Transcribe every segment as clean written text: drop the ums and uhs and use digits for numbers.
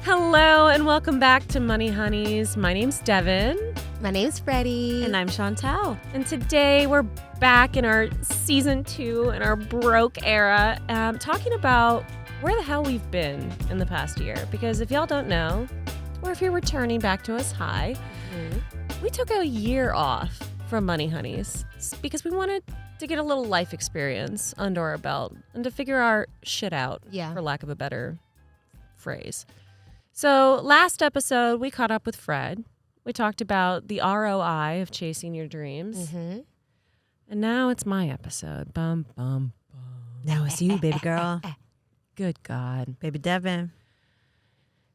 Hello and welcome back to Money Honeys. My name's Devin. My name's Freddie. And I'm Chantel. And today we're back in our season 2 in our broke era, talking about where the hell we've been in the past year. Because if y'all don't know, or if you're returning back to us, hi, we took a year off from Money Honeys because we wanted to get a little life experience under our belt and to figure our shit out, for lack of a better phrase. So last episode, we caught up with Fred. We talked about the ROI of chasing your dreams. Mm-hmm. And now it's my episode. Bum, bum, bum. Now it's you, baby girl. Good God. Baby Devin.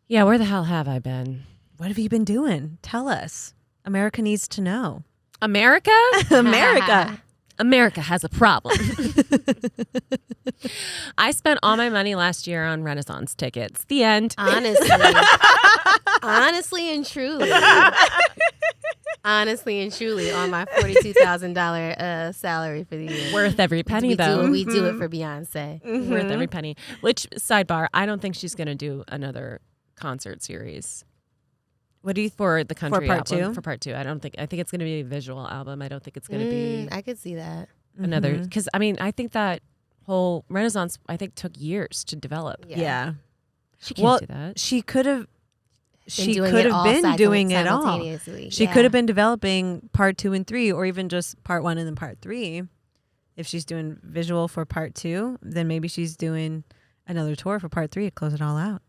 Yeah, where the hell have I been? What have you been doing? Tell us. America needs to know. America? America. America has a problem. I spent all my money last year on Renaissance tickets. The end. Honestly and truly. Honestly and truly on my $42,000 salary for the year. Worth every penny, though. We do it for Beyonce. Worth every penny. Which, sidebar, I don't think she's going to do another concert series. What do you for the country part album, 2? For part 2. I think it's going to be a visual album. I don't think it's going to be I could see that. another. Because, I mean, I think that whole Renaissance, took years to develop. Yeah. She can't do that. She could have She could have been doing it all. She Yeah. could have been developing part 2 and 3, or even just part 1 and then part 3. If she's doing visual for part 2, then maybe she's doing another tour for part 3 to close it all out.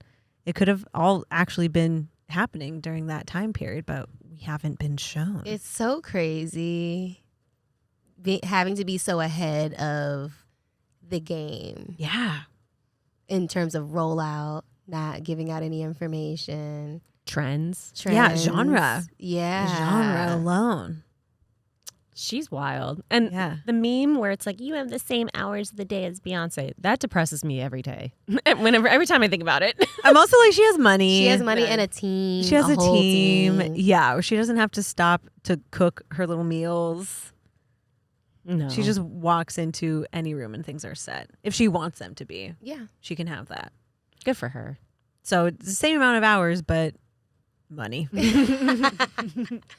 It could have all actually been happening during that time period, but we haven't been shown. It's so crazy having to be so ahead of the game Yeah. in terms of rollout, not giving out any information. Trends. Yeah, genre. Yeah. Genre alone. She's wild. And Yeah. the meme where it's like, you have the same hours of the day as Beyonce, that depresses me every day. Every time I think about it. I'm also like, she has money. She has money and a team. She has a whole team. Yeah, where she doesn't have to stop to cook her little meals. No. She just walks into any room and things are set. If she wants them to be, Yeah. she can have that. Good for her. So it's the same amount of hours, but money.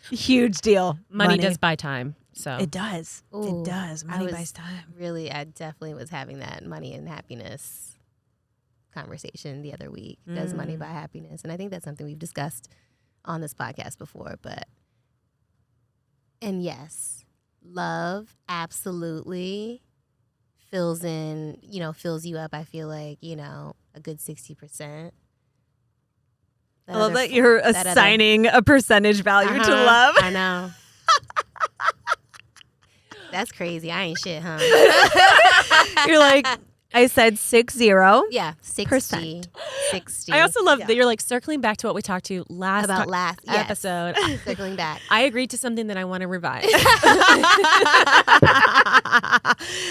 Huge deal. Money does buy time. So It does. Ooh, It does. Money buys time. I definitely was having that money and happiness conversation the other week. Does money buy happiness? And I think that's something we've discussed on this podcast before. And yes, love absolutely fills you up. I feel like, a good 60%. I love that you're assigning a percentage value to love. I know. That's crazy. I ain't shit, huh? You're like, I said 60. Yeah, 60. Percent. 60. I also love that you're like circling back to what we talked to last yes. episode. Circling back. I agreed to something that I want to revise.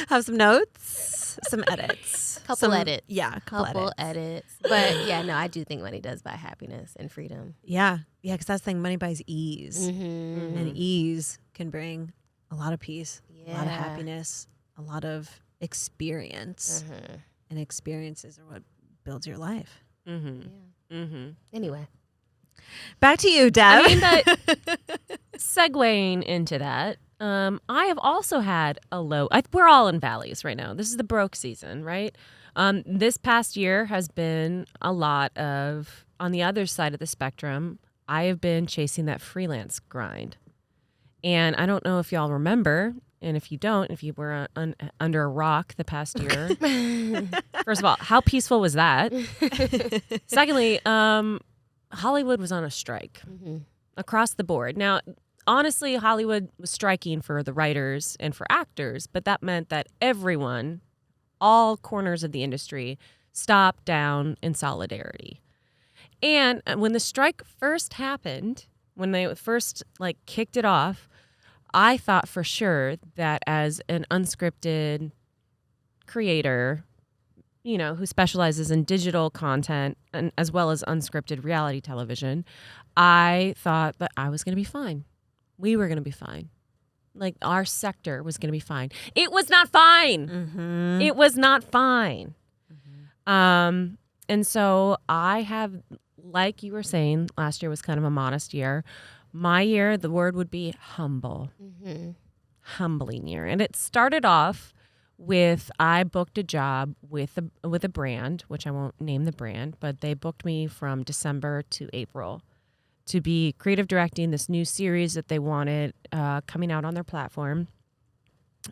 Have some notes, some edits. Couple edits. Yeah, Couple edits. But yeah, no, I do think money does buy happiness and freedom. Yeah, because that's the thing. Money buys ease. Mm-hmm. And ease can bring a lot of peace, a lot of Yeah. happiness, a lot of experience. Mm-hmm. And experiences are what builds your life. Mm-hmm. Yeah. Mm-hmm. Anyway. Back to you, Dev. I mean, but segueing into that, I have also had a low. We're all in valleys right now. This is the broke season, right? This past year has been a lot of, on the other side of the spectrum, I have been chasing that freelance grind. And I don't know if y'all remember, and if you don't, if you were under a rock the past year, first of all, how peaceful was that? Secondly, Hollywood was on a strike across the board. Now, honestly, Hollywood was striking for the writers and for actors, but that meant that everyone, all corners of the industry, stopped down in solidarity. And when the strike first happened, when they first kicked it off, I thought for sure that as an unscripted creator, who specializes in digital content and as well as unscripted reality television, I thought that I was going to be fine. We were going to be fine. Our sector was going to be fine. It was not fine. Mm-hmm. It was not fine. Mm-hmm. And so I have like you were saying, last year was kind of a modest year. My year, the word would be humble. Mm-hmm. Humbling year. And it started off with I booked a job with a brand, which I won't name the brand, but they booked me from December to April to be creative directing this new series that they wanted coming out on their platform.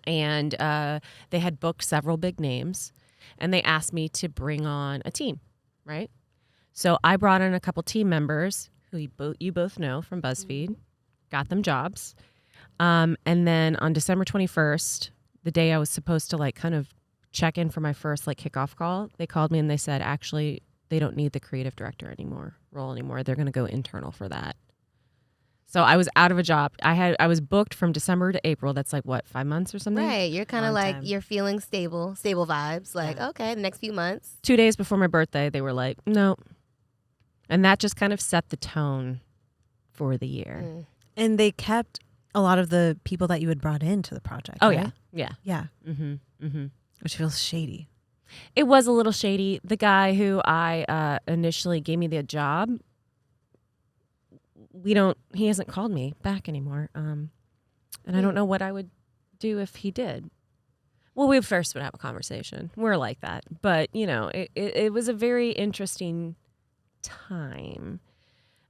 And they had booked several big names, and they asked me to bring on a team, right? So I brought in a couple team members who you both know from BuzzFeed, got them jobs. And then on December 21st, the day I was supposed to like kind of check in for my first like kickoff call, they called me and they said, actually, they don't need the creative director role anymore. They're going to go internal for that. So I was out of a job. I was booked from December to April. That's like what, 5 months or something? Right. You're kind of Long like, time. you're feeling stable vibes. Like, okay, the next few months. 2 days before my birthday, they were like, no. And that just kind of set the tone for the year. Mm. And they kept a lot of the people that you had brought into the project. Oh, right? yeah. Yeah. Mm-hmm. Mm-hmm. Which feels shady. It was a little shady. The guy who I initially gave me the job, he hasn't called me back anymore. And I don't know what I would do if he did. Well, we first would have a conversation. We're like that. But, it was a very interesting time.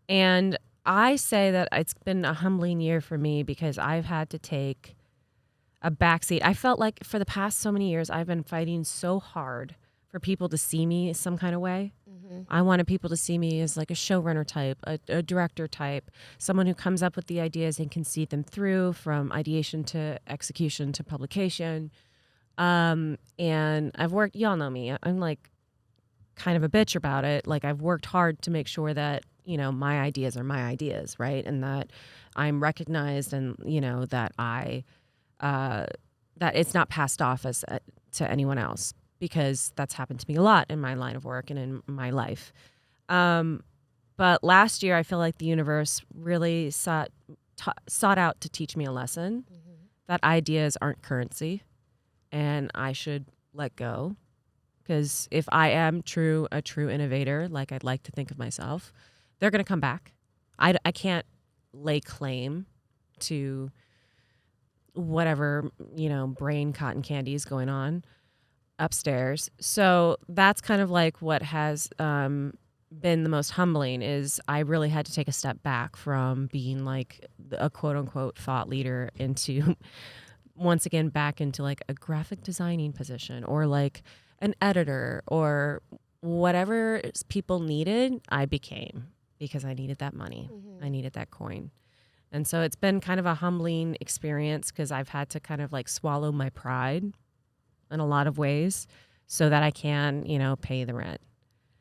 And I say that it's been a humbling year for me because I've had to take a backseat. I felt like for the past so many years, I've been fighting so hard for people to see me some kind of way. Mm-hmm. I wanted people to see me as like a showrunner type, a director type, someone who comes up with the ideas and can see them through from ideation to execution to publication. And I've worked, y'all know me, I'm like kind of a bitch about it. Like I've worked hard to make sure that, my ideas are my ideas, right? And that I'm recognized and, that that it's not passed off as to anyone else, because that's happened to me a lot in my line of work and in my life. But last year, I feel like the universe really sought out to teach me a lesson that ideas aren't currency and I should let go. Because if I am a true innovator, like I'd like to think of myself, they're going to come back. I can't lay claim to whatever, brain cotton candy is going on upstairs. So that's kind of like what has been the most humbling is I really had to take a step back from being like a quote unquote thought leader into once again back into like a graphic designing position or like an editor or whatever people needed, I became because I needed that money. I needed that coin. And so it's been kind of a humbling experience because I've had to kind of like swallow my pride in a lot of ways so that I can, pay the rent.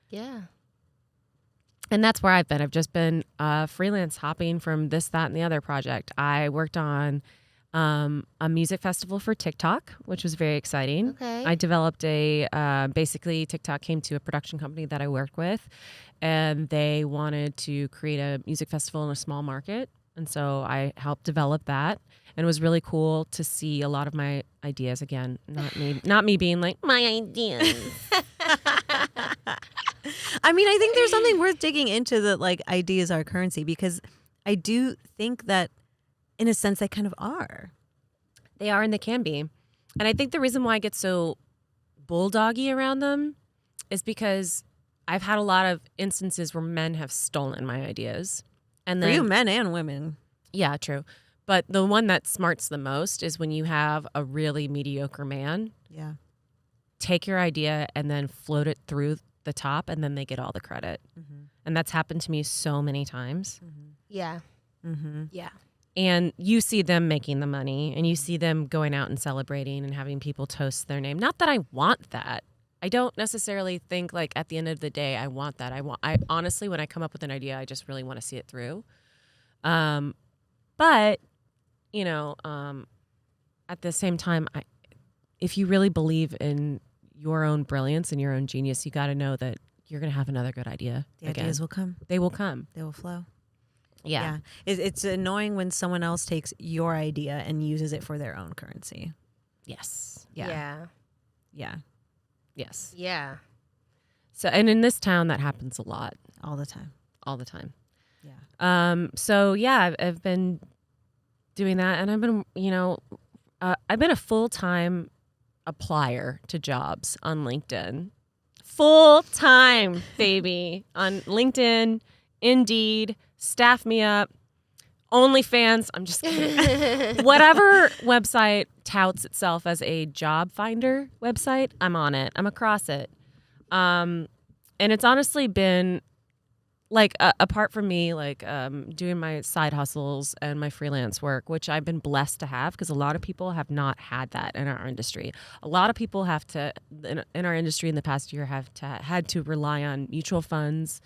Yeah. And that's where I've been. I've just been freelance hopping from this, that, and the other project. I worked on a music festival for TikTok, which was very exciting. Okay. I developed basically TikTok came to a production company that I worked with, and they wanted to create a music festival in a small market. And so I helped develop that. And it was really cool to see a lot of my ideas again. Not me being like, my ideas. I mean, I think there's something worth digging into that like ideas are currency, because I do think that in a sense they kind of are. They are and they can be. And I think the reason why I get so bulldoggy around them is because I've had a lot of instances where men have stolen my ideas. And For then, you, men and women. Yeah, true. But the one that smarts the most is when you have a really mediocre man Yeah. take your idea and then float it through the top, and then they get all the credit. Mm-hmm. And that's happened to me so many times. Yeah. Mm-hmm. Yeah. And you see them making the money, and you see them going out and celebrating and having people toast their name. Not that I want that. I don't necessarily think like at the end of the day I want that. I honestly, when I come up with an idea, I just really want to see it through. But at the same time, if you really believe in your own brilliance and your own genius, you got to know that you're going to have another good idea. The again. ideas will come. They will come. They will flow. Yeah. It's annoying when someone else takes your idea and uses it for their own currency. Yes. Yeah. Yeah. Yeah. Yes. Yeah. So, and in this town, that happens a lot, All the time. all the time. Yeah. So yeah, I've been doing that, and I've been, I've been a full-time applier to jobs on LinkedIn. Full-time, baby, on LinkedIn, Indeed, Staff Me Up, OnlyFans. I'm just kidding. Whatever website touts itself as a job finder website, I'm on it. I'm across it. And it's honestly been like apart from me, like doing my side hustles and my freelance work, which I've been blessed to have, because a lot of people have not had that in our industry. A lot of people have to in our industry in the past year had to rely on mutual funds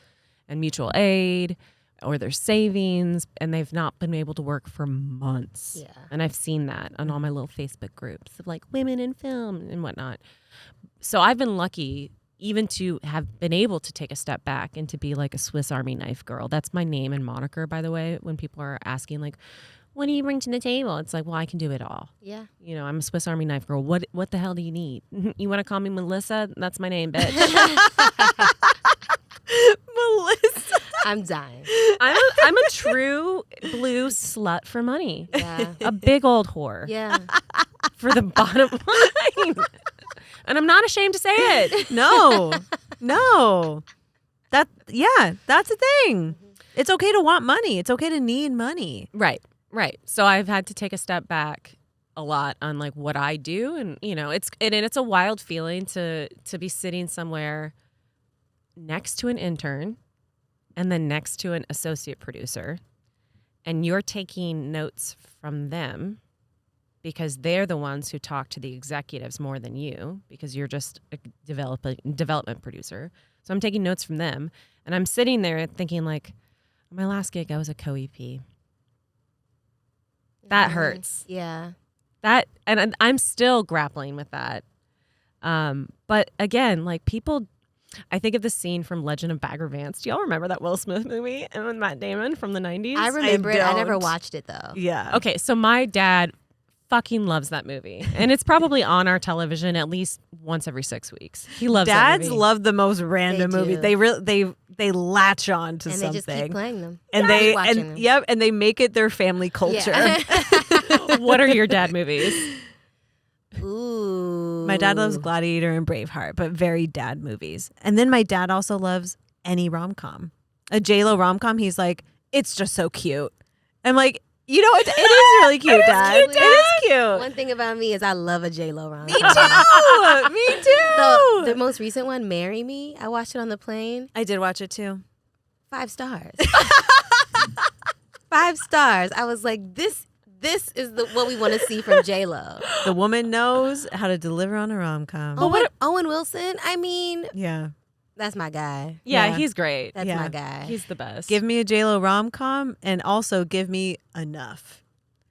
and mutual aid or their savings, and they've not been able to work for months. Yeah. And I've seen that on all my little Facebook groups of like women in film and whatnot. So I've been lucky even to have been able to take a step back and to be like a Swiss Army knife girl. That's my name and moniker, by the way, when people are asking like, what do you bring to the table? It's like, well, I can do it all. Yeah. I'm a Swiss Army knife girl. What the hell do you need? You want to call me Melissa? That's my name, bitch. Melissa. I'm dying. I'm a true blue slut for money. Yeah. A big old whore Yeah. for the bottom line. And I'm not ashamed to say it. No. That's the thing. It's okay to want money. It's okay to need money. Right. So I've had to take a step back a lot on like what I do, and it's a wild feeling to be sitting somewhere next to an intern and then next to an associate producer, and you're taking notes from them because they're the ones who talk to the executives more than you, because you're just a development producer. So I'm taking notes from them, and I'm sitting there thinking like, my last gig, I was a co-EP. That hurts. Yeah. That, and I'm still grappling with that. But again, like people, I think of the scene from Legend of Bagger Vance. Do y'all remember that Will Smith movie and with Matt Damon from the 90s? I remember it. I never don't. watched it though. Yeah. Okay, so my dad fucking loves that movie, and it's probably on our television at least once every 6 weeks. He loves that Dads movie. love the most random They movies. do. They latch on to And something. they just keep playing them. and Keep they watching them. and they make it their family culture. Yeah. What are your dad movies? Ooh. My dad loves Gladiator and Braveheart, but very dad movies. And then my dad also loves any rom-com. A J-Lo rom-com, he's like, it's just so cute. I'm like, it is really cute, Dad. cute, Dad. It is cute. One thing about me is I love a J-Lo rom. Me too. Me too. The most recent one, Marry Me, I watched it on the plane. I did watch it too. 5 stars. 5 stars. I was like, this is what we want to see from J-Lo. The woman knows how to deliver on a rom-com. Owen Wilson, I mean, Yeah. that's my guy. Yeah, Yeah. he's great. That's Yeah. my guy. He's the best. Give me a J-Lo rom-com and also give me Enough.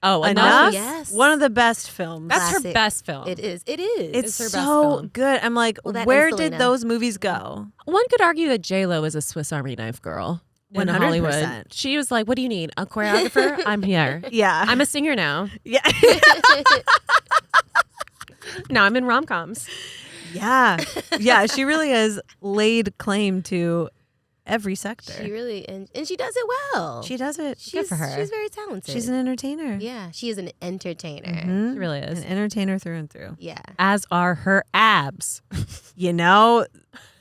Enough. Enough? yes. One of the best films. That's her Classic. best film. It is. It's her best so film. good. I'm like, Well, that where and did Selena. those movies go? One could argue that J-Lo is a Swiss Army knife girl in 100%. Hollywood. She was like, what do you need? A choreographer? I'm here. Yeah. I'm a singer now. yeah. Now I'm in rom-coms. Yeah. Yeah. She really has laid claim to every sector. She really, and she does it well. She does it. She's, for her. She's very talented. She's an entertainer. Yeah, she is an entertainer. Mhm. She really is. An entertainer through and through. Yeah. As are her abs.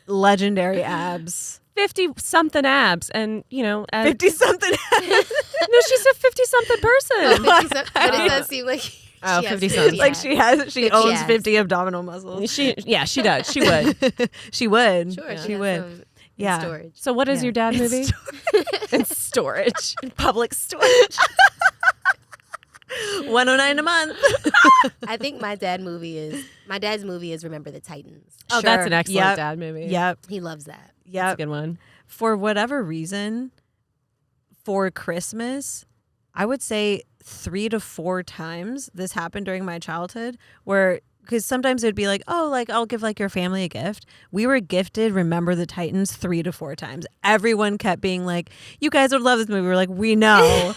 Legendary abs. 50-something abs. And, 50-something abs. No, she's a 50-something person. But it does seem like she Oh, has 50 50 cents. Like abs. she 50 owns abs. 50 abdominal muscles. She does. She would. She would. Sure, Yeah. she She has would. some in Yeah. storage. So what is Yeah. your dad In movie? In storage. In public storage. 109 a month. I think my dad's movie is Remember the Titans. Oh, that's Sure. an excellent Yep. dad movie. Yep. He loves that. That's a Yep. good one. For whatever reason, for Christmas, I would say 3 to 4 times this happened during my childhood where, because sometimes it'd be like, oh, like I'll give like your family a gift. We were gifted Remember the Titans 3 to 4 times. Everyone kept being like, you guys would love this movie. We're like, we know.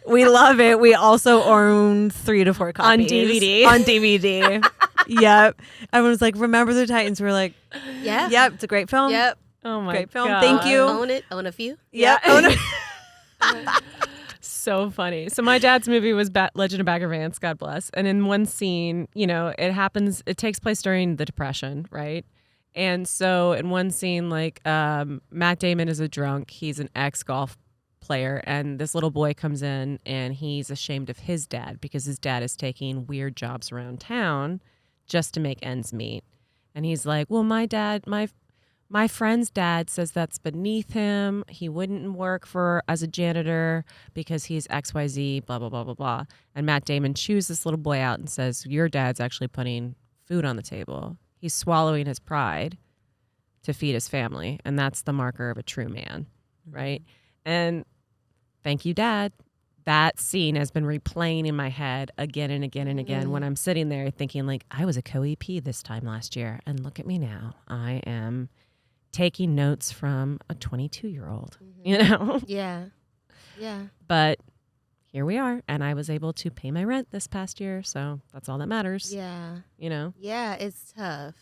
We love it. We also own 3 to 4 copies. On DVD. On DVD. Yep. Everyone was like, remember the Titans. We're like, Yeah. yep, it's a great film. Yep. Oh my Great film. God. Thank you. Own it. Own a few. Yep. Yeah. Oh, no. So funny. So my dad's movie was Legend of Bagger Vance, God bless. And in one scene, it takes place during the Depression, right? And so in one scene, like Matt Damon is a drunk. He's an ex-golf player. And this little boy comes in and he's ashamed of his dad because his dad is taking weird jobs around town just to make ends meet. And he's like, well, my friend's dad says that's beneath him. He wouldn't work as a janitor because he's XYZ, blah, blah, blah, blah, blah. And Matt Damon chews this little boy out and says, your dad's actually putting food on the table. He's swallowing his pride to feed his family. And that's the marker of a true man, right? And thank you, Dad. That scene has been replaying in my head again and again and again when I'm sitting there thinking, like, I was a co-EP this time last year. And look at me now. I am taking notes from a 22-year-old, Yeah. Yeah. But here we are, and I was able to pay my rent this past year, so that's all that matters. Yeah. Yeah, it's tough.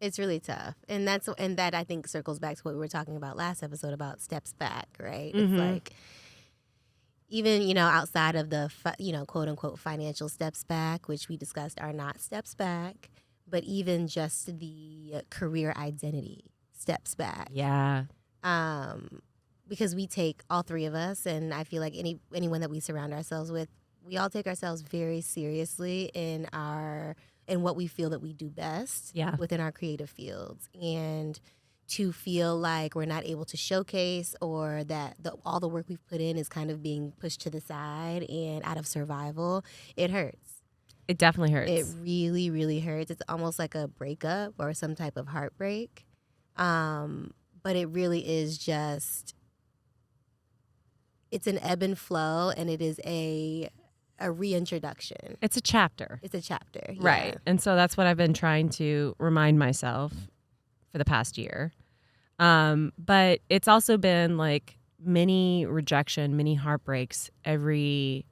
It's really tough. And that I think circles back to what we were talking about last episode about steps back, right? It's like even, outside of the, quote unquote financial steps back, which we discussed are not steps back, but even just the career identity steps back. Yeah. Because we take, all three of us, and I feel like anyone that we surround ourselves with, we all take ourselves very seriously in what we feel that we do best within our creative fields. And to feel like we're not able to showcase or that all the work we've put in is kind of being pushed to the side and out of survival, it hurts. It definitely hurts. It really, really hurts. It's almost like a breakup or some type of heartbreak. But it really is just, it's an ebb and flow, and it is a reintroduction. It's a chapter. It's a chapter. Yeah. Right. And so that's what I've been trying to remind myself for the past year. But it's also been like mini rejection, mini heartbreaks every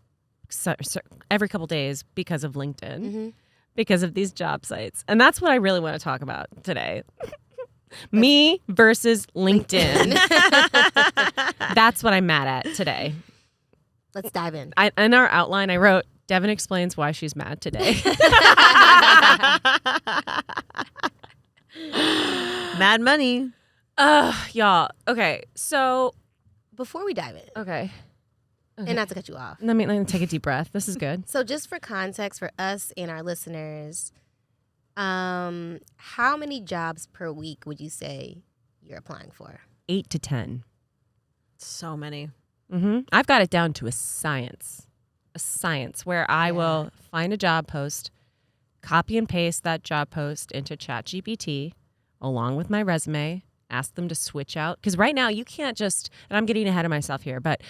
couple days because of LinkedIn, because of these job sites. And that's what I really want to talk about today. Me versus LinkedIn. That's what I'm mad at today. Let's dive in. In our outline, I wrote, Devin explains why she's mad today. Mad money. Y'all. Okay, so. Before we dive in. Okay. And not to cut you off. Let me take a deep breath. This is good. So just for context for us and our listeners, how many jobs per week would you say you're applying for? 8 to 10. So many. I've got it down to a science where I will find a job post, copy and paste that job post into ChatGPT along with my resume, ask them to switch out. Because right now you can't just, and I'm getting ahead of myself here, but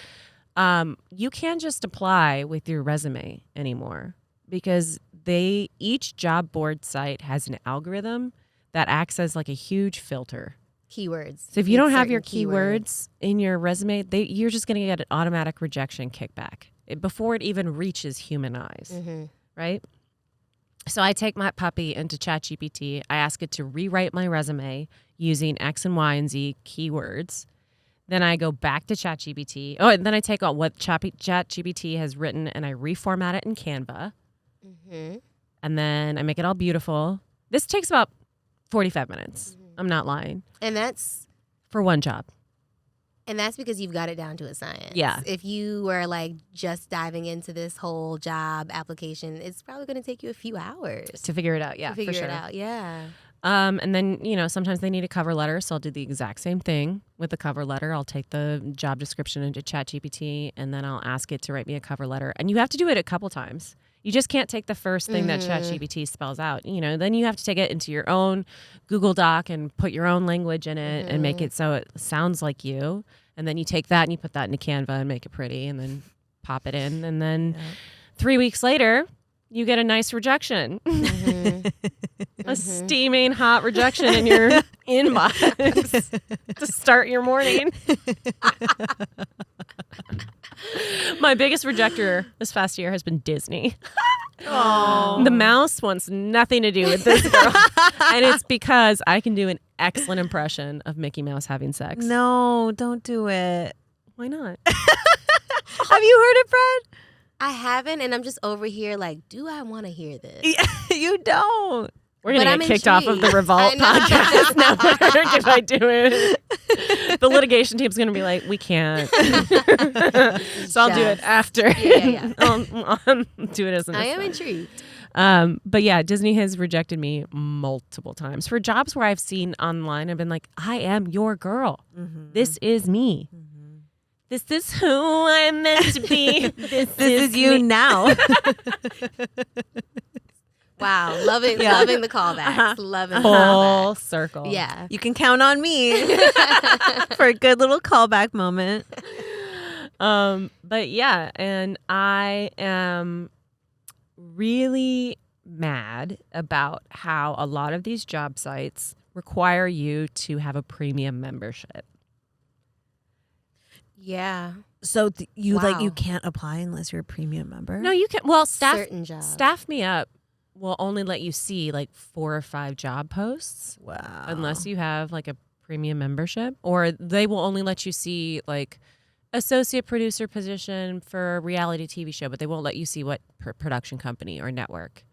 you can't just apply with your resume anymore because each job board site has an algorithm that acts as like a huge filter. Keywords. So if you don't have your keywords in your resume, you're just going to get an automatic rejection kickback before it even reaches human eyes, right? So I take my puppy into ChatGPT. I ask it to rewrite my resume using X and Y and Z keywords. Then I go back to ChatGPT. Oh, and then I take out what ChatGPT has written and I reformat it in Canva. And then I make it all beautiful. This takes about 45 minutes. I'm not lying. And that's for one job. And that's because you've got it down to a science. Yeah. If you were like just diving into this whole job application, it's probably going to take you a few hours To figure it out. Yeah, to figure for sure. it out. Yeah. And then, sometimes they need a cover letter. So I'll do the exact same thing with the cover letter. I'll take the job description into ChatGPT and then I'll ask it to write me a cover letter. And you have to do it a couple times. You just can't take the first thing that ChatGPT spells out. Then you have to take it into your own Google Doc and put your own language in it and make it so it sounds like you. And then you take that and you put that into Canva and make it pretty and then pop it in. And then 3 weeks later, you get a nice rejection. A steaming hot rejection in your inbox to start your morning. My biggest rejecter this past year has been Disney. Oh. The mouse wants nothing to do with this girl. And it's because I can do an excellent impression of Mickey Mouse having sex. No, don't do it. Why not? Have you heard it, Fred? I haven't, and I'm just over here like, do I want to hear this? You don't. We're going to But get I'm kicked off of the intrigued. Revolt I know. podcast now if I do it. The litigation team's going to be like, we can't. So I'll do it Just- after. Yeah. I'll do it as an I am aside. intrigued. But yeah, Disney has rejected me multiple times for jobs where I've seen online. I've been like, I am your girl. Mm-hmm. This is me. This is who I'm meant to be. This is you me. now. Wow, loving the callbacks. Loving the Full callbacks. circle. Yeah. You can count on me for a good little callback moment. But yeah, and I am really mad about how a lot of these job sites require you to have a premium membership. Yeah. So you Wow. you can't apply unless you're a premium member? No, you can. Well, Certain jobs. Staff Me Up will only let you see like 4 or 5 job posts Wow. unless you have like a premium membership, or they will only let you see like associate producer position for a reality TV show, but they won't let you see what production company or network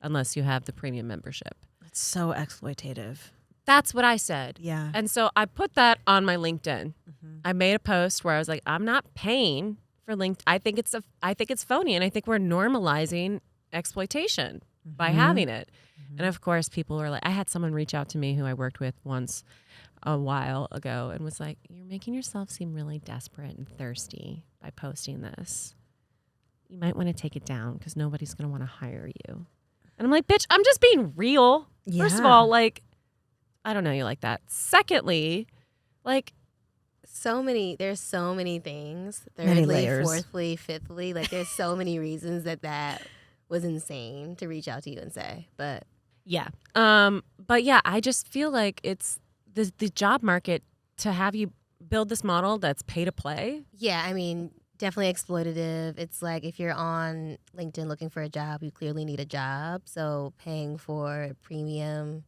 unless you have the premium membership. That's so exploitative. That's what I said. Yeah. And so I put that on my LinkedIn. Mm-hmm. I made a post where I was like, I'm not paying for LinkedIn. I think it's phony, and I think we're normalizing exploitation by having it. And of course, people were like, I had someone reach out to me who I worked with once a while ago and was like, you're making yourself seem really desperate and thirsty by posting this. You might want to take it down because nobody's going to want to hire you. And I'm like, bitch, I'm just being real. First of Yeah. all, like, I don't know you like that. Secondly, like, There's so many things. Many Thirdly, layers. fourthly, fifthly, like there's so many reasons that was insane to reach out to you and say. But yeah. But yeah, I just feel like it's the job market to have you build this model that's pay to play. yeah, I mean, definitely exploitative. It's like if you're on LinkedIn looking for a job, you clearly need a job. So paying for premium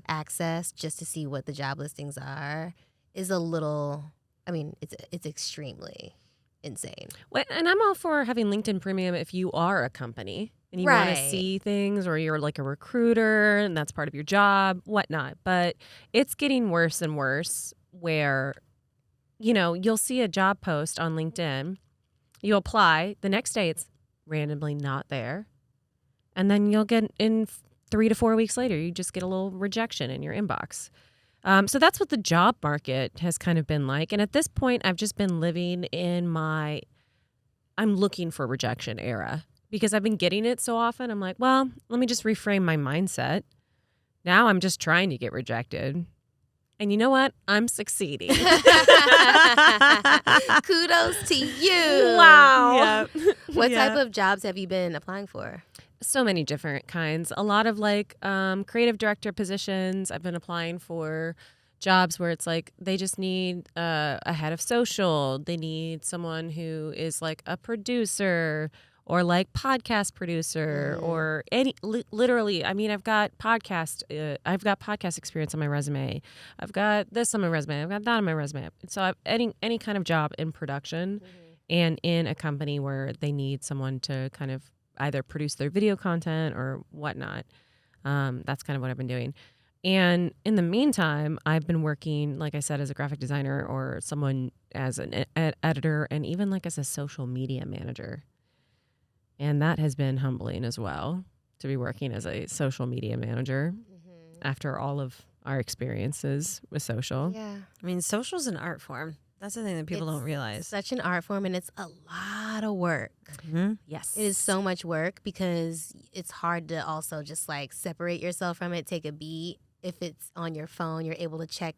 access just to see what the job listings are is a little, I mean, it's extremely insane. Well, and I'm all for having LinkedIn Premium if you are a company and you want to Right. see things, or you're like a recruiter and that's part of your job, whatnot. But it's getting worse and worse where, you know, you'll see a job post on LinkedIn, you apply, the next day it's randomly not there. And then you'll get in 3 to 4 weeks later, you just get a little rejection in your inbox. So that's what the job market has kind of been like. And at this point, I've just been living in I'm looking for rejection era because I've been getting it so often. I'm like, well, let me just reframe my mindset. Now I'm just trying to get rejected. And you know what? I'm succeeding. Kudos to you. Wow. What Yeah. type of jobs have you been applying for? So many different kinds. A lot of like creative director positions. I've been applying for jobs where it's like they just need a head of social. They need someone who is like a producer or like podcast producer or literally. I mean, I've got podcast experience on my resume. I've got this on my resume. I've got that on my resume. So I've any kind of job in production and in a company where they need someone to kind of either produce their video content or whatnot. That's kind of what I've been doing. And in the meantime, I've been working, like I said, as a graphic designer or someone as an editor and even like as a social media manager. And that has been humbling as well, to be working as a social media manager after all of our experiences with social. Yeah. I mean, social's an art form. That's the thing that people It's don't realize. Such an art form, and it's a lot of work. Mhm. Yes. It is so much work because it's hard to also just like separate yourself from it, take a beat. If it's on your phone, you're able to check,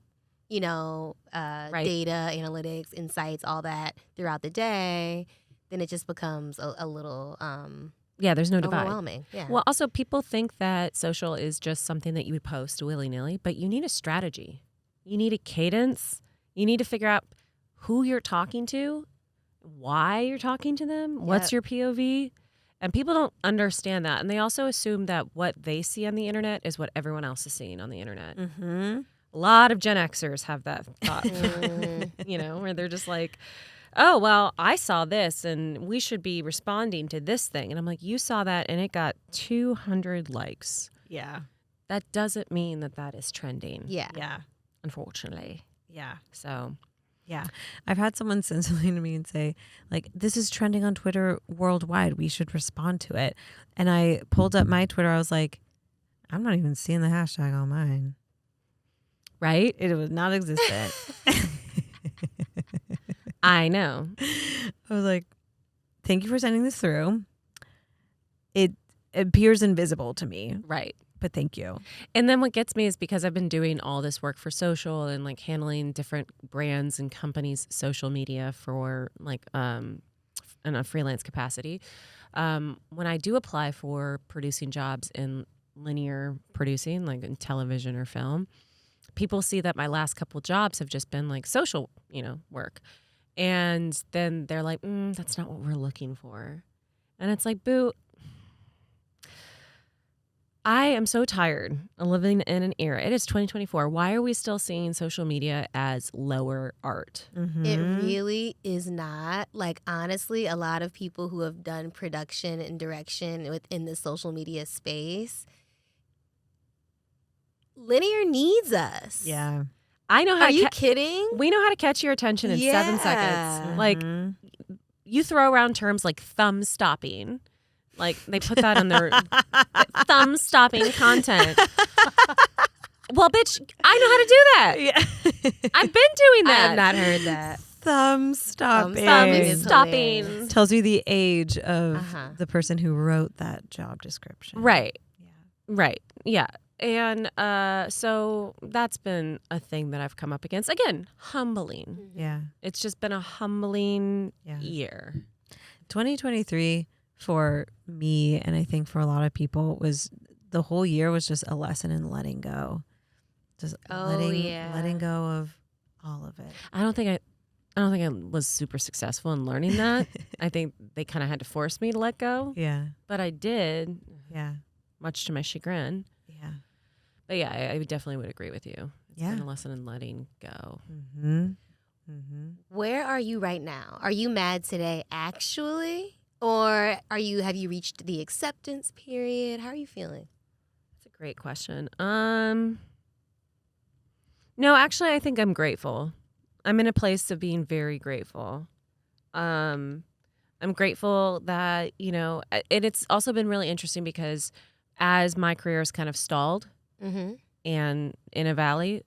data, analytics, insights, all that throughout the day. Then it just becomes a little Yeah, there's no divide. overwhelming. Yeah. Well, also, people think that social is just something that you would post willy-nilly, but you need a strategy. You need a cadence. You need to figure out who you're talking to why you're talking to them, what's your POV. And people don't understand that. And they also assume that what they see on the internet is what everyone else is seeing on the internet. Mm-hmm. A lot of Gen Xers have that thought, you know, where they're just like, oh, well, I saw this and we should be responding to this thing. And I'm like, you saw that and it got 200 likes. Yeah. That doesn't mean that that is trending. Yeah. Yeah. Unfortunately. Yeah. So, Yeah. I've had someone send something to me and say, like, this is trending on Twitter worldwide. We should respond to it. And I pulled up my Twitter. I was like, I'm not even seeing the hashtag on mine. right? It was not existent. I know. I was like, thank you for sending this through. It appears invisible to me, Right. but thank you. And then what gets me is because I've been doing all this work for social and like handling different brands and companies' social media for like in a freelance capacity. When I do apply for producing jobs in linear producing, like in television or film, people see that my last couple jobs have just been like social, you know, work. And then they're like, that's not what we're looking for. And it's like, boo, I am so tired of living in an era. It is 2024. Why are we still seeing social media as lower art? Mm-hmm. It really is not. Like, honestly, a lot of people who have done production and direction within the social media space, linear needs us. Yeah. I know how Are to you kidding? we know how to catch your attention in 7 seconds. Like, Mhm. you throw around terms like thumb stopping. Like, they put that on their thumb stopping content. Well, bitch, I know how to do that. Yeah. I've been doing I that. have not heard that. Thumb stopping. stopping Thumb is stopping. hilarious. Tells you the age of Uh-huh. the person who wrote that job description. Right. Yeah. Right. Yeah. And so that's been a thing that I've come up against. Again, humbling. Yeah. It's just been a humbling Yeah. year. 2023 for me, and I think for a lot of people, was the whole year was just a lesson in letting go. Just letting go of all of it. I don't think I was super successful in learning that. I think they kind of had to force me to let go, Yeah. but I did, Yeah. much to my chagrin. Yeah. But yeah, I definitely would agree with you. It's Yeah. been a lesson in letting go. Mm-hmm. Mm-hmm. Where are you right now? Are you mad today, actually? Or have you reached the acceptance period? How are you feeling? That's a great question. No, actually, I think I'm grateful. I'm in a place of being very grateful. I'm grateful that, you know, and it's also been really interesting because as my career has kind of stalled Mm-hmm. and in a valley,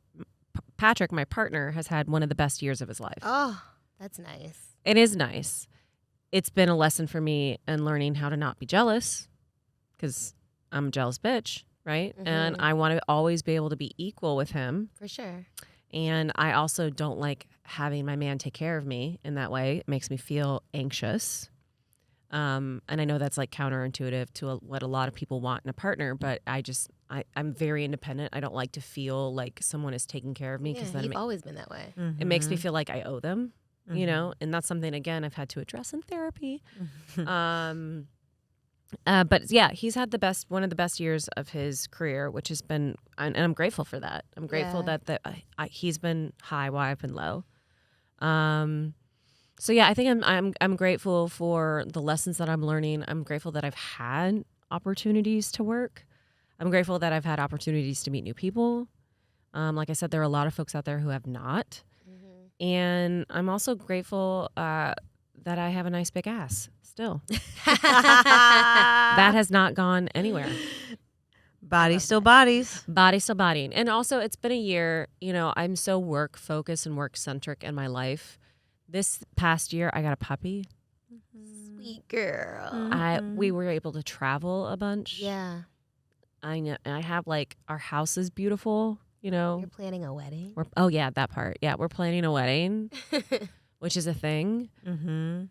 Patrick, my partner, has had one of the best years of his life. Oh, that's nice. It is nice. It's been a lesson for me in learning how to not be jealous because I'm a jealous bitch, right? And Mhm. I want to always be able to be equal with him. For sure. And I also don't like having my man take care of me in that way. It makes me feel anxious. And I know that's like counterintuitive to what a lot of people want in a partner, but I'm very independent. I don't like to feel like someone is taking care of me because Yeah, then you've always been that way. it makes me feel like I owe them, you Mhm. know? And that's something, again, I've had to address in therapy. Mhm. But yeah, he's had one of the best years of his career, which has been, and I'm grateful for that. I'm grateful Yeah. that he's been high while I've been low. So yeah, I think I'm grateful for the lessons that I'm learning. I'm grateful that I've had opportunities to work. I'm grateful that I've had opportunities to meet new people. Like I said, there are a lot of folks out there who have not. Mm-hmm. And I'm also grateful that I have a nice big ass still. Ah. That has not gone anywhere. Body still bodies. Body still bodying. And also, it's been a year, you know, I'm so work focused and work centric in my life. This past year, I got a puppy. Sweet girl. We were able to travel a bunch. Yeah. I know. And I have like, our house is beautiful, you know. You're planning a wedding? Oh, yeah, that part. Yeah, we're planning a wedding, which is a thing. Mm-hmm.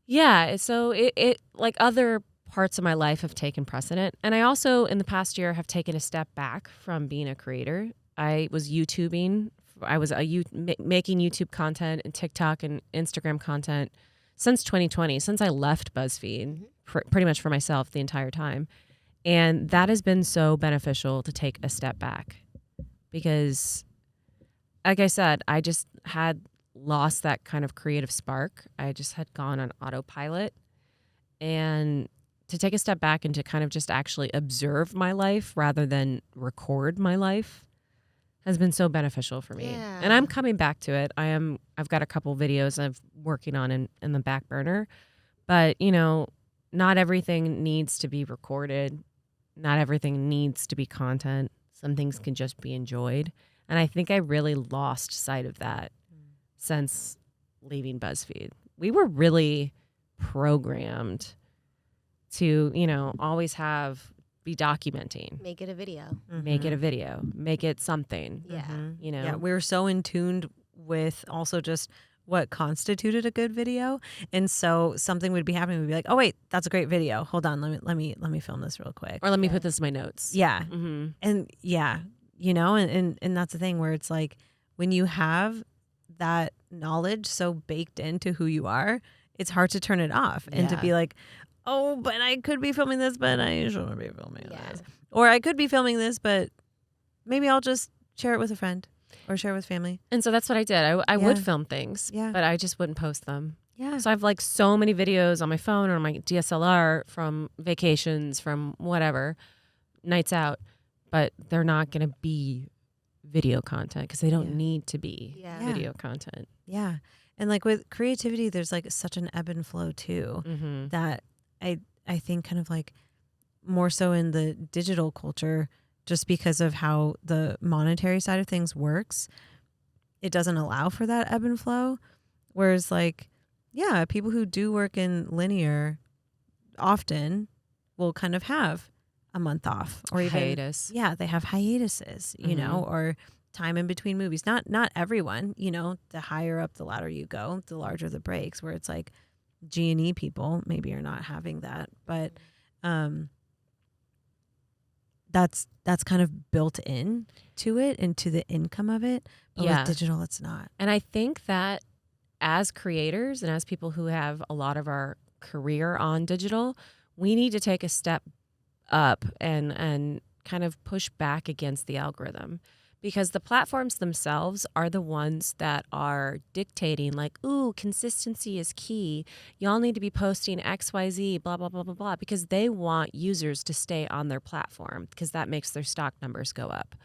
Yeah, so it like other parts of my life have taken precedent. And I also, in the past year, have taken a step back from being a creator. I was YouTubing. I was making YouTube content and TikTok and Instagram content since 2020, since I left BuzzFeed, pretty much for myself the entire time. And that has been so beneficial to take a step back because, like I said, I just had lost that kind of creative spark. I just had gone on autopilot. And to take a step back and to kind of just actually observe my life rather than record my life has been so beneficial for me. Yeah. And I'm coming back to it. I've got a couple videos I'm working on in the back burner. But, not everything needs to be recorded. Not everything needs to be content. Some things can just be enjoyed. And I think I really lost sight of that since leaving BuzzFeed. We were really programmed to, always be documenting. Make it a video. Make it a video. Make it something. Yeah. Yeah, we were so in tuned with also just what constituted a good video, and so something would be happening. We'd be like, "Oh wait, that's a great video. Hold on, let me film this real quick." Or let me put this in my notes. Yeah, Mm-hmm. and yeah, and that's the thing where it's like when you have that knowledge so baked into who you are, it's hard to turn it off and to Yeah. be like, "Oh, but I could be filming this, but I shouldn't be filming Yeah. this," or I could be filming this, but maybe I'll just share it with a friend or share it with family. And so that's what I did. I would Yeah. film things, Yeah. but I just wouldn't post them. Yeah. So I have like so many videos on my phone or on my DSLR from vacations, from whatever, nights out, but they're not going to be video content because they don't Yeah. need to be Yeah. video content. Yeah. And like with creativity, there's like such an ebb and flow too Mm-hmm. that I think kind of like more so in the digital culture, just because of how the monetary side of things works, it doesn't allow for that ebb and flow. Whereas like, yeah, people who do work in linear often will kind of have a month off or even Hiatus. yeah, they have hiatuses, or time in between movies. Not everyone, the higher up the ladder you go, the larger the breaks, where it's like G&E people maybe are not having that, but that's kind of built in to it and to the income of it. But Yeah. with digital, it's not. And I think that as creators and as people who have a lot of our career on digital, we need to take a step up and kind of push back against the algorithm, because the platforms themselves are the ones that are dictating like, ooh, consistency is key. Y'all need to be posting XYZ, blah, blah, blah, blah, blah, because they want users to stay on their platform because that makes their stock numbers go up.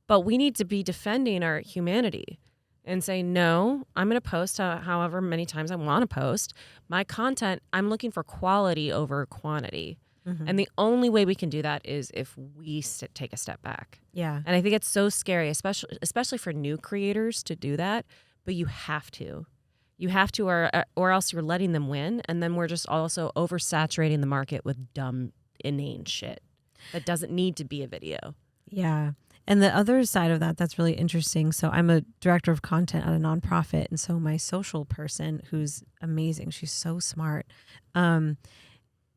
But we need to be defending our humanity and say, no, I'm going to post however many times I want to post. My content, I'm looking for quality over quantity. And the only way we can do that is if we take a step back. Yeah. And I think it's so scary, especially for new creators to do that. But you have to. You have to, or else you're letting them win. And then we're just also oversaturating the market with dumb, inane shit that doesn't need to be a video. Yeah. And the other side of that's really interesting. So I'm a director of content at a nonprofit. And so my social person, who's amazing, she's so smart.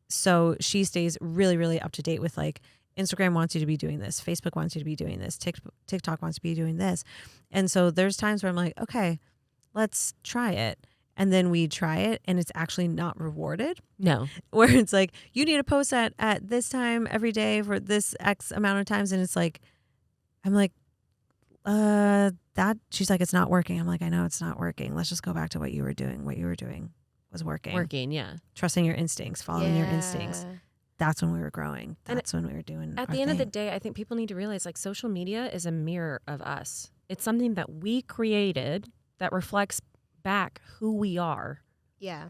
So she stays really, really up to date with like Instagram wants you to be doing this. Facebook wants you to be doing this. TikTok wants to be doing this. And so there's times where I'm like, okay, let's try it. And then we try it and it's actually not rewarded. No. Where it's like, you need to post at this time every day for this X amount of times. And it's like, I'm like, she's like, it's not working. I'm like, I know it's not working. Let's just go back to what you were doing. What you were doing was working. Yeah. Trusting your instincts, following your instincts. That's when we were growing. That's when we were doing At the end of the day, I think people need to realize like social media is a mirror of us. It's something that we created that reflects back who we are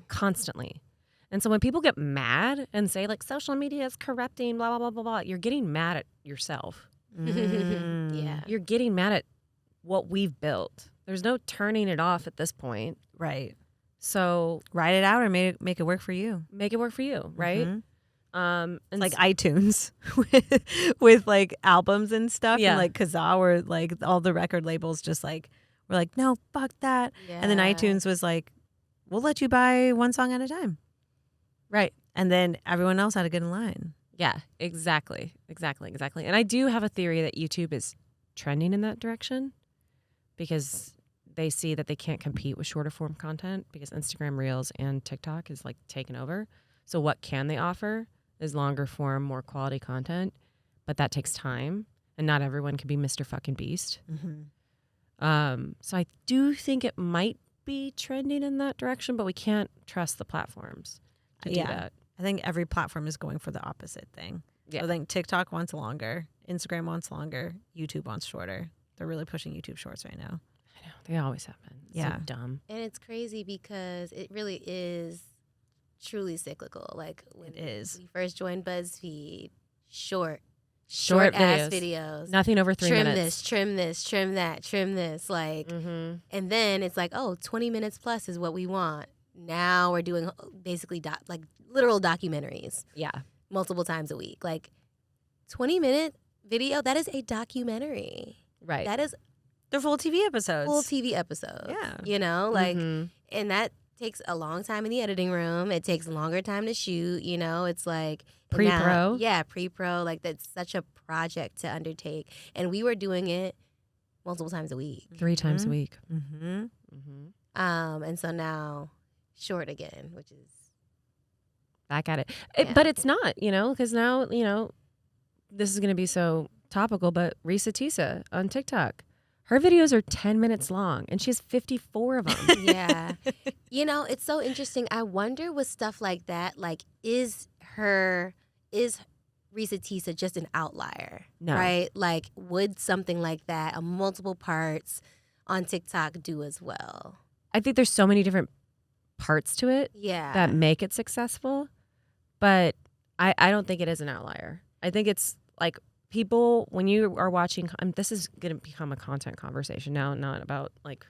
constantly. And so when people get mad and say like social media is corrupting, blah, blah, blah, blah, blah, you're getting mad at yourself. Yeah. You're getting mad at what we've built. There's no turning it off at this point. Right. So Write it out or make it work for you. make it work for you, right? Mhm. And It's like iTunes with like albums and stuff. Yeah. And like Kazaa, where like all the record labels just like were like, no, fuck that. And then iTunes was like, we'll let you buy one song at a time. right. And then everyone else had to get in line. Yeah, exactly. And I do have a theory that YouTube is trending in that direction because they see that they can't compete with shorter form content because Instagram Reels and TikTok is like taken over. So what can they offer is longer form, more quality content, but that takes time, and not everyone can be Mr. fucking Beast. So I do think it might be trending in that direction, but we can't trust the platforms to do that. I think every platform is going for the opposite thing. Yeah. So I think TikTok wants longer, Instagram wants longer, YouTube wants shorter. They're really pushing YouTube Shorts right now. I know. They always have been. It's so dumb. And it's crazy because it really is truly cyclical. Like when It is. we first joined BuzzFeed, short Short ass videos. videos. Nothing over 3 trim minutes. trim this, trim that, trim this. Like, and then it's like, oh, 20 minutes plus is what we want. Now we're doing basically like literal documentaries. Yeah. Multiple times a week. Like 20-minute video, that is a documentary. Right. That is They're full TV episodes. full TV episodes. Yeah. You know, like, and that takes a long time in the editing room. It takes a longer time to shoot. You know, it's like Pre-pro. Yeah, pre-pro. Like that's such a project to undertake, and we were doing it multiple times a week. 3 times a week. And so now short again, which is Back at it. Yeah. But it's not, because now, this is going to be so topical, but Risa Tisa on TikTok, her videos are 10 minutes long and she has 54 of them. yeah. You know, it's so interesting. I wonder with stuff like that, like is Risa Tisa just an outlier? No. Right? Like would something like that, multiple parts on TikTok do as well? I think there's so many different parts to it Yeah. that make it successful, but I don't think it is an outlier. I think it's like people, when you are watching, this is going to become a content conversation now, not about like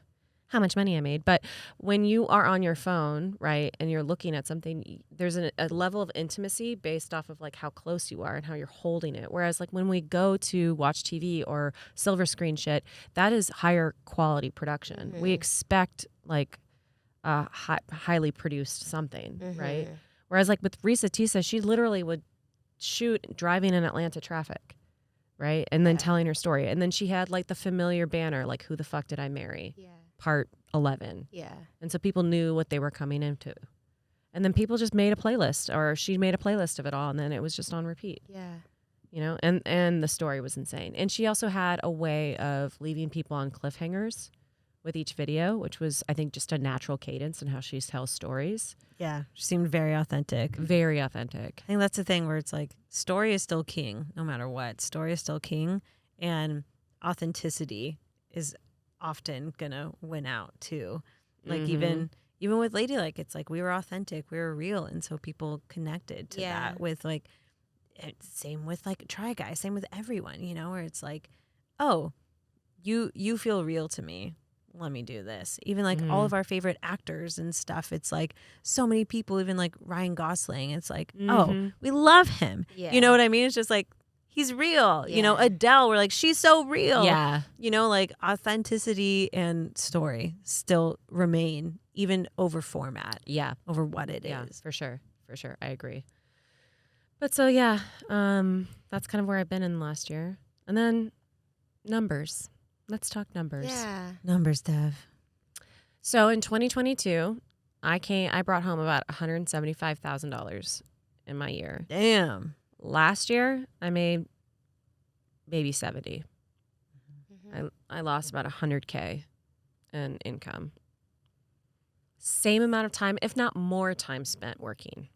how much money I made, but when you are on your phone, right, and you're looking at something, there's a level of intimacy based off of like how close you are and how you're holding it. Whereas like when we go to watch TV or silver screen shit, that is higher quality production. We expect like highly produced something, right? Whereas like with Risa Tisa, she literally would shoot driving in Atlanta traffic, right? And then telling her story. And then she had like the familiar banner, like Who the Fuck Did I Marry? Yeah. Part 11. Yeah. And so people knew what they were coming into. And then people just made a playlist, or she made a playlist of it all, and then it was just on repeat. Yeah. And the story was insane. And she also had a way of leaving people on cliffhangers with each video, which was, I think, just a natural cadence in how she tells stories. Yeah. She seemed very authentic. Very authentic. I think that's the thing where it's like story is still king no matter what. Story is still king, and authenticity is often gonna win out too. Like even with Ladylike, it's like we were authentic, we were real, and so people connected to that. With like same with like Try Guy, same with everyone, where it's like, oh, you feel real to me, let me do this. Even like all of our favorite actors and stuff, it's like so many people, even like Ryan Gosling, it's like, oh, we love him. You know what I mean? It's just like, he's real. Adele, we're like, she's so real. Yeah. Like authenticity and story still remain even over format. Yeah. Over what it Yeah, is. for sure. For sure. I agree. But so, yeah, that's kind of where I've been in the last year. And then numbers. Let's talk numbers. Yeah. Numbers, Dev. So in 2022, I brought home about $175,000 in my year. Damn. Last year, I made maybe 70. I lost about 100K in income. Same amount of time, if not more time spent working.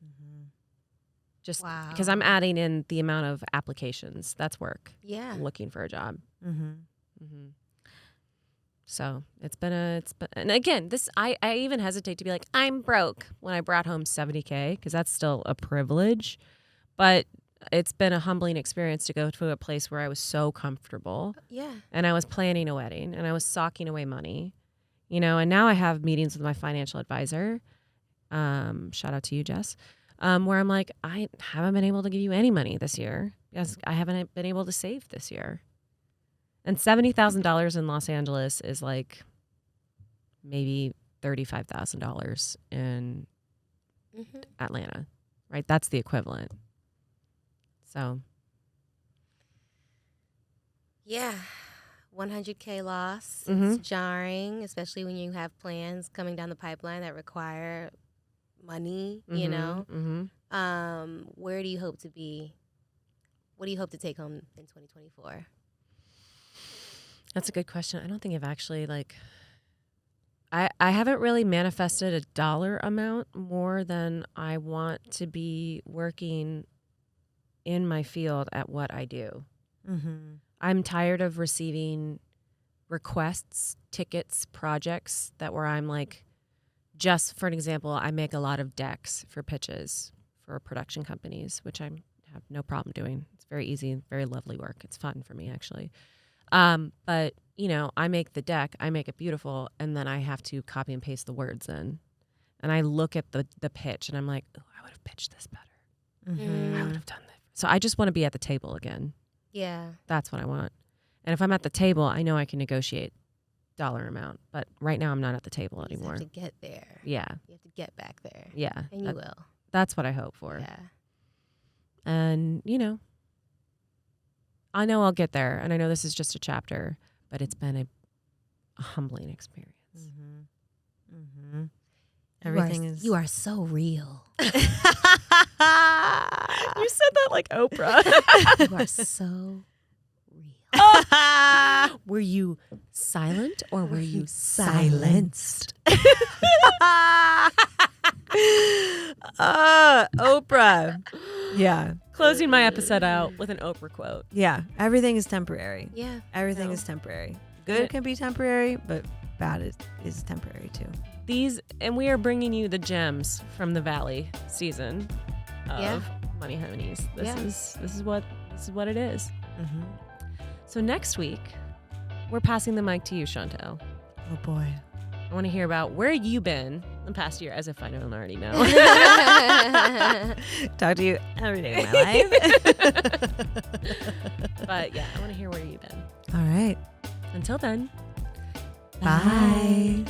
Just because I'm adding in the amount of applications. That's work. Yeah. Looking for a job. So and again, I even hesitate to be like, I'm broke when I brought home 70K, because that's still a privilege. But it's been a humbling experience to go to a place where I was so comfortable. Yeah. And I was planning a wedding and I was socking away money, and now I have meetings with my financial advisor. Shout out to you, Jess. Where I'm like, I haven't been able to give you any money this year because I haven't been able to save this year. And $70,000 in Los Angeles is like maybe $35,000 in Atlanta, right? That's the equivalent. So. Yeah. 100K loss. Mhm. It's jarring, especially when you have plans coming down the pipeline that require money, you know. Mm-hmm. Where do you hope to be? What do you hope to take home in 2024? That's a good question. I don't think I've actually I haven't really manifested a dollar amount more than I want to be working in my field at what I do. Mm-hmm. I'm tired of receiving requests, tickets, projects where I'm like, just for an example, I make a lot of decks for pitches for production companies, which I have no problem doing. It's very easy, very lovely work. It's fun for me, actually. But, you know, I make the deck, I make it beautiful, and then I have to copy and paste the words in. And I look at the pitch, and I'm like, oh, I would have pitched this better. Mm-hmm. I would have done that. So I just want to be at the table again. Yeah. That's what I want. And if I'm at the table, I know I can negotiate dollar amount. But right now, I'm not at the table You just anymore. have to get there. Yeah. You have to get back there. Yeah. And you will. That's what I hope for. Yeah. And, you know, I know I'll get there. And I know this is just a chapter, but it's been a humbling experience. Mm-hmm. Mm-hmm. Everything You are so real. You said that like Oprah. You are so real. Were you silent or were you silenced? Oprah. Yeah. Closing my episode out with an Oprah quote. Yeah. Everything is temporary. Yeah. Everything No. is temporary. Good can be temporary, but bad is temporary too. And we are bringing you the gems from the Valley season of Yeah. Money Honeys. Yeah. This is what it is. Mm-hmm. So next week, we're passing the mic to you, Chantel. Oh boy. I want to hear about where you been the past year, as if I don't already know. Talk to you every day of my life. But yeah, I want to hear where you've been. All right. Until then, Bye.